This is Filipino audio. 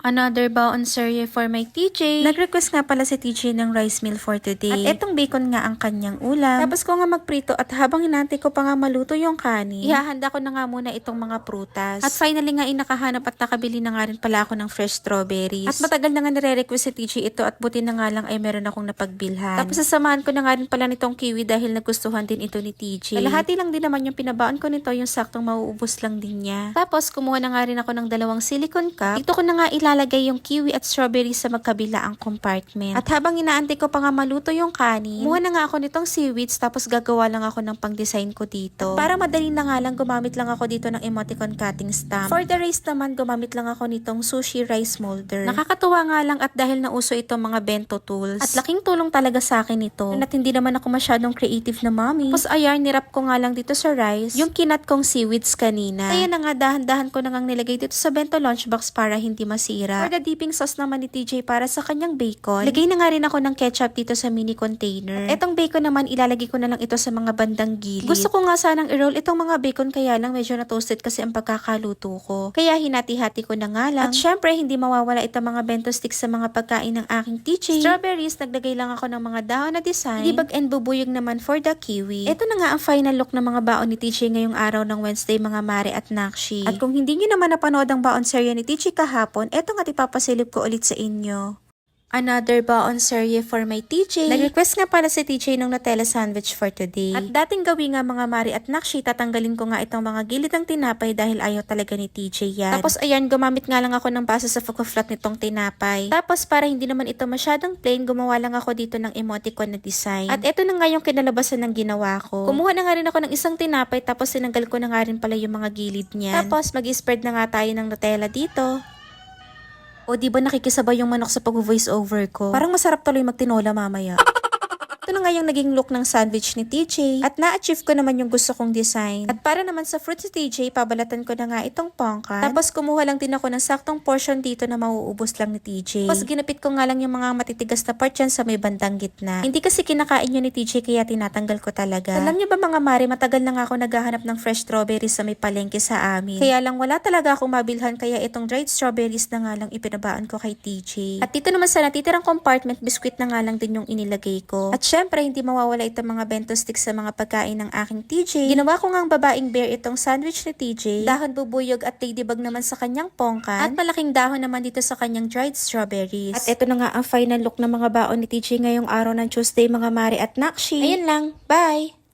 Another baon serye for my TJ. Nag-request nga pala si TJ ng rice meal for today. At etong bacon nga ang kanyang ulam. Tapos ko nga magprito at habang hinantay ko pa nga maluto yung kanin, ihahanda ko na nga muna itong mga prutas. At finally nga nakahanap at nakabili na nga rin pala ako ng fresh strawberries. At matagal na nga nire-request si TJ ito at buti na nga lang ay meron akong napagbilhan. Tapos sasamahan ko na nga rin pala nitong kiwi dahil nagustuhan din ito ni TJ. Kalahati lang din naman yung pinabaon ko nito, yung saktong mauubos lang din niya. Tapos kumuha na nga rin ako ng dalawang silicone cup. Dito ko na nga ilalagay yung kiwi at strawberry sa magkabilaang compartment. At habang inaantay ko pa nga maluto yung kanin, kumuha na nga ako nitong seaweeds tapos gagawa lang ako ng pang-design ko dito. At para madali na nga lang, gumamit lang ako dito ng emoticon cutting stamp. For the rice naman, gumamit lang ako nitong sushi rice molder. Nakakatuwa nga lang at dahil nauso itong mga bento tools. At laking tulong talaga sa akin ito. At hindi naman ako masyadong creative na mommy. Tapos ayan, nirap ko nga lang dito sa rice yung kinat kong seaweeds kanina. Kaya na nga dahan-dahan ko na ngang nilagay dito sa bento lunchbox para hindi masira. For the dipping sauce naman ni TJ para sa kanyang bacon, lagay na nga rin ako ng ketchup dito sa mini container. At etong bacon naman, ilalagay ko na lang ito sa mga bandang gilid. Gusto ko nga sanang i-roll itong mga bacon, kaya lang medyo na-toasted kasi ang pagkakaluto ko. Kaya hinati-hati ko na nga lang. At syempre, hindi mawawala itong mga bento sticks sa mga pagkain ng aking TJ. Strawberries, naglagay lang ako ng mga dahon na design. Dibag and bubuyog naman for the kiwi. Ito na nga ang final look ng mga baon ni TJ ngayong araw ng Wednesday, mga mare at nakshi. At kung hindi nyo naman napanood ang baon serye ni TJ kahapon, eto nga ipapasilip ko ulit sa inyo. Another baon serye for my TJ. Nag-request nga pala si TJ ng Nutella sandwich for today. At dating gawin nga mga mari at nakshi, tatanggalin ko nga itong mga gilid ng tinapay dahil ayaw talaga ni TJ yan. Tapos ayan, gumamit nga lang ako ng basa sa flat nitong tinapay. Tapos para hindi naman ito masyadong plain, gumawa lang ako dito ng emoticon na design. At ito na nga yung kinalabasan ng ginawa ko. Kumuha na nga rin ako ng isang tinapay tapos sinanggal ko na nga rin pala yung mga gilid niyan. Tapos mag-spread na nga tayo ng Nutella dito. O di ba nakikisabay yung manok sa pag-voice over ko? Parang masarap tuloy magtinola mamaya. Ito na nga yung naging look ng sandwich ni TJ. At na-achieve ko naman yung gusto kong design. At para naman sa fruits ni TJ, pabalatan ko na nga itong pongkan. Tapos kumuha lang din ako ng saktong portion dito na mauubos lang ni TJ. Tapos ginapit ko nga lang yung mga matitigas na part dyan sa may bandang gitna. Hindi kasi kinakain yun ni TJ kaya tinatanggal ko talaga. Alam niyo ba mga mare, matagal na nga ako naghahanap ng fresh strawberries sa may palengke sa amin. Kaya lang wala talaga akong mabilhan, kaya itong dried strawberries na nga lang ipinabaan ko kay TJ. At dito naman sa natitirang compartment, biskwit na nga lang din yung inilagay ko. At syempre, hindi mawawala itong mga bento sticks sa mga pagkain ng aking TJ. Ginawa ko ngang babaeng bear itong sandwich ni TJ. Dahon bubuyog at ladybug naman sa kanyang pongkan. At malaking dahon naman dito sa kanyang dried strawberries. At ito na nga ang final look ng mga baon ni TJ ngayong araw ng Tuesday, mga mare at nakshi. Ayun lang. Bye!